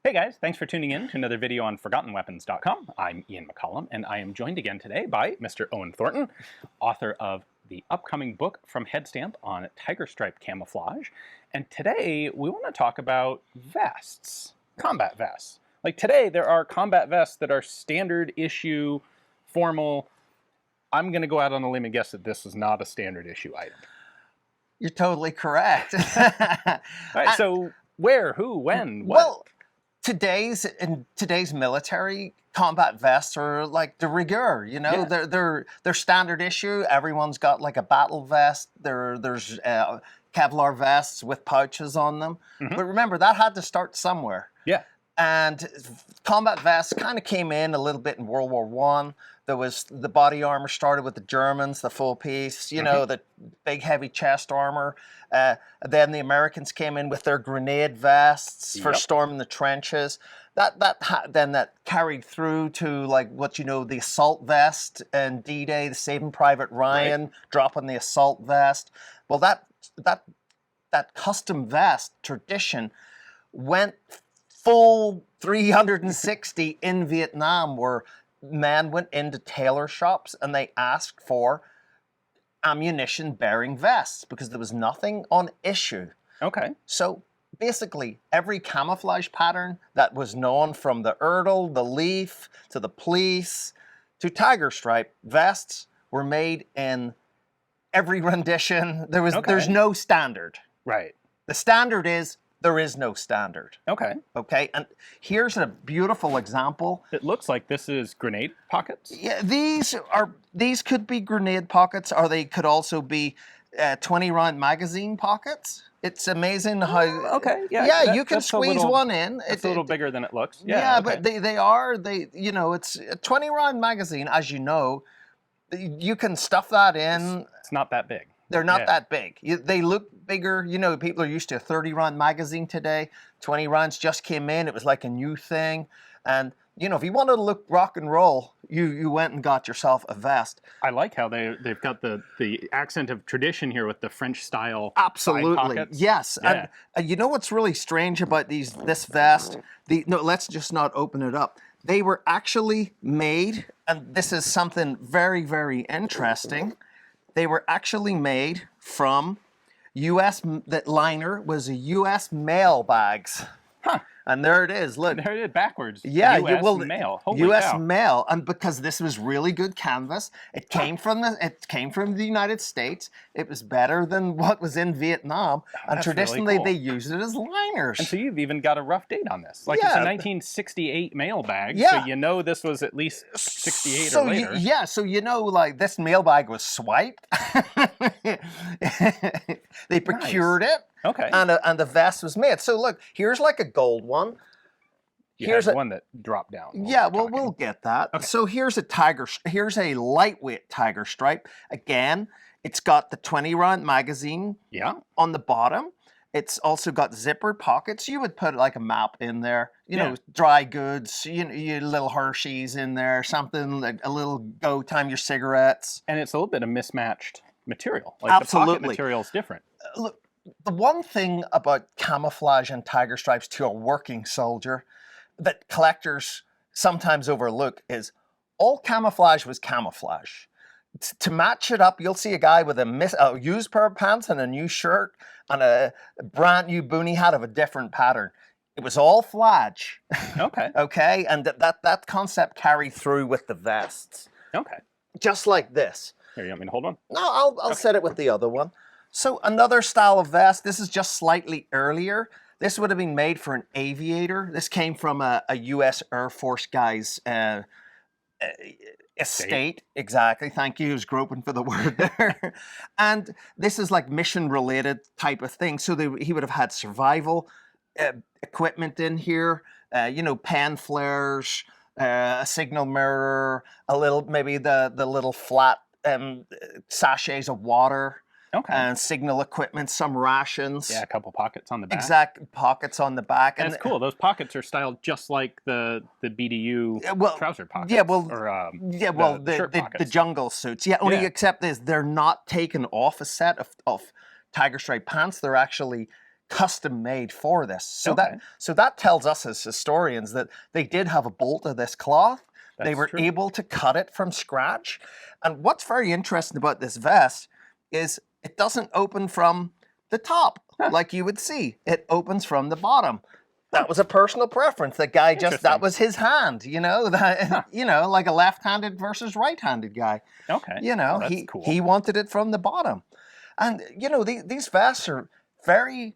Hey guys, thanks for tuning in to another video on ForgottenWeapons.com. I'm Ian McCollum, and I am joined again today by Mr. Owen Thornton, author of the upcoming book from Headstamp on tiger stripe camouflage. And today we want to talk about vests, combat vests. Like today there are combat vests that are standard issue, formal. I'm going to go out on a limb and guess that this is not a standard issue item. You're totally correct. All right, so where, who, when, what? Well, in today's military, combat vests are like de rigueur. You know, they're standard issue. Everyone's got like a battle vest. There's Kevlar vests with pouches on them. Mm-hmm. But remember, that had to start somewhere. Yeah. And combat vests kind of came in a little bit in World War I. There was the body armor started with the Germans, the full piece, you know, the big heavy chest armor. Then the Americans came in with their grenade vests for storming the trenches. Then that carried through to like what you know, the assault vest and D-Day, the Saving Private Ryan dropping the assault vest. Well, that custom vest tradition went full 360 in Vietnam, where men went into tailor shops and they asked for ammunition-bearing vests because there was nothing on issue. Okay. So basically, every camouflage pattern that was known, from the Erdl, the Leaf, to the Police, to Tiger Stripe vests, were made in every rendition. There's no standard. Right. The standard is there is no standard. Okay. Okay, and here's a beautiful example. It looks like this is grenade pockets. Yeah, these could be grenade pockets, or they could also be 20-round magazine pockets. It's amazing how. Okay. Yeah. Yeah, you can squeeze one in. It's a little bigger than it looks. Yeah, okay. But you know, it's a 20-round magazine, as you know. You can stuff that in. It's not that big. They're not that big. They look bigger. You know, people are used to a 30-round magazine today. 20 rounds just came in. It was like a new thing. And, you know, if you wanted to look rock and roll, you went and got yourself a vest. I like how they've got the accent of tradition here with the French style. Absolutely. Side pockets. Yes. Yeah. And you know what's really strange about this vest? No, let's just not open it up. They were actually made, and this is something very, very interesting. They were actually made from that liner was a U.S. mail bags. Huh. And there it is, look. There it is, backwards. Yeah, U.S. mail. Holy U.S. cow. mail, and because this was really good canvas, it came from the United States. It was better than what was in Vietnam, and traditionally really cool. They used it as liners. And so you've even got a rough date on this. Like it's a 1968 mail bag, so you know this was at least 68 or later. So you know, like this mail bag was swiped. They procured it. Okay. And the vest was made. So look, here's like a gold one. Here's one that dropped down. Yeah, well, we'll get that. Okay. So here's a lightweight tiger stripe. Again, it's got the 20-round magazine on the bottom. It's also got zippered pockets. You would put like a map in there, you know, dry goods, you little Hershey's in there, something like a little go time your cigarettes. And it's a little bit of mismatched material. Like Absolutely. The pocket material is different. Look, the one thing about camouflage and tiger stripes to a working soldier that collectors sometimes overlook is all camouflage was camouflage. To match it up, you'll see a guy with a used pair of pants and a new shirt and a brand new boonie hat of a different pattern. It was all flage. Okay. Okay, and that concept carried through with the vests. Okay. Just like this. Here, you want me to hold one? No, I'll set it with the other one. So another style of vest, this is just slightly earlier. This would have been made for an Aviator. This came from a U.S. Air Force guy's estate. Exactly, thank you. I was groping for the word there. And this is like mission-related type of thing. So he would have had survival equipment in here, you know, pan flares, a signal mirror, maybe the little flat sachets of water. Okay. And signal equipment, some rations. Yeah, a couple pockets on the back. Exact pockets on the back. And it's cool. Those pockets are styled just like the BDU trouser pockets. Yeah, well, the jungle suits. Yeah, only except they're not taken off a set of tiger stripe pants. They're actually custom made for this. So Okay. that tells us as historians that they did have a bolt of this cloth. They That's were true. able to cut it from scratch. And what's very interesting about this vest is it doesn't open from the top like you would see. It opens from the bottom. That was a personal preference. The guy just, that Interesting. was his hand, you know, that, you know, like a left-handed versus right-handed guy. Okay. You know, Oh, that's he cool. he wanted it from the bottom. And, you know, these vests are very,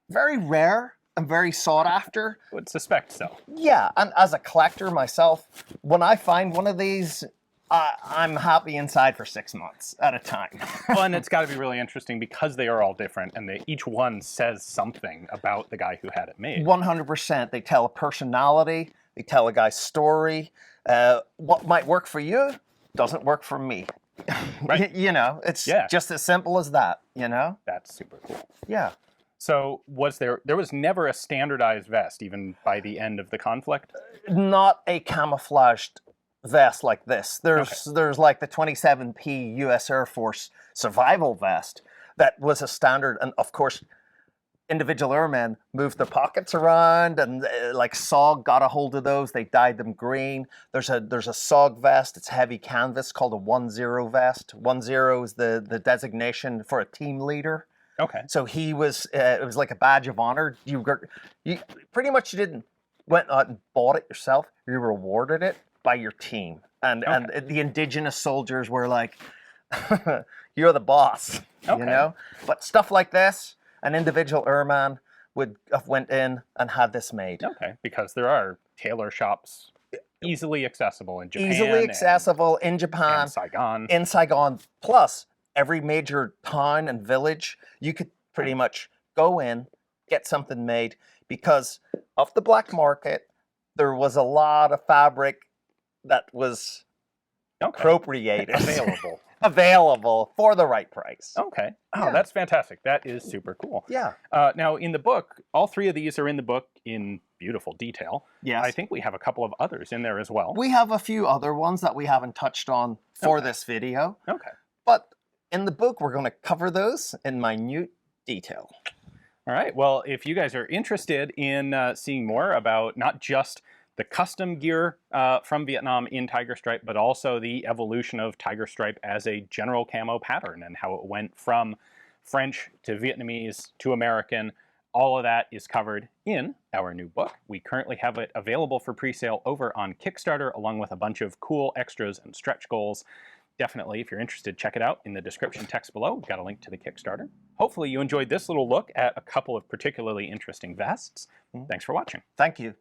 very rare and very sought after. Would suspect so. Yeah, and as a collector myself, when I find one of these, I'm happy inside for 6 months at a time. Well, and it's got to be really interesting because they are all different, and each one says something about the guy who had it made. 100%. They tell a personality. They tell a guy's story. What might work for you doesn't work for me. Right. You know, it's just as simple as that, you know? That's super cool. Yeah. So there was never a standardized vest even by the end of the conflict? Not a camouflaged vest like this. There's like the 27P US Air Force survival vest that was a standard, and of course individual airmen moved their pockets around, and like SOG got a hold of those. They dyed them green. There's a SOG vest. It's heavy canvas called a 1-0 vest. 1-0 is the designation for a team leader. Okay. So he was. It was like a badge of honor. You pretty much went out and bought it yourself. You rewarded it by your team, and the indigenous soldiers were like, "You're the boss," you know. But stuff like this, an individual airman would have went in and had this made. Okay, because there are tailor shops easily accessible in Japan. Easily accessible in Japan, and Saigon. in Saigon. Plus, every major town and village, you could pretty much go in, get something made, because of the black market, there was a lot of fabric that was appropriated. Available for the right price. Okay. Oh, that's fantastic. That is super cool. Yeah. Now, in the book, all three of these are in the book in beautiful detail. Yes. I think we have a couple of others in there as well. We have a few other ones that we haven't touched on for this video. Okay. But in the book, we're going to cover those in minute detail. All right. Well, if you guys are interested in seeing more about not just the custom gear from Vietnam in Tiger Stripe, but also the evolution of Tiger Stripe as a general camo pattern and how it went from French to Vietnamese to American, all of that is covered in our new book. We currently have it available for pre-sale over on Kickstarter, along with a bunch of cool extras and stretch goals. Definitely, if you're interested, check it out in the description text below. We've got a link to the Kickstarter. Hopefully you enjoyed this little look at a couple of particularly interesting vests. Thanks for watching. Thank you.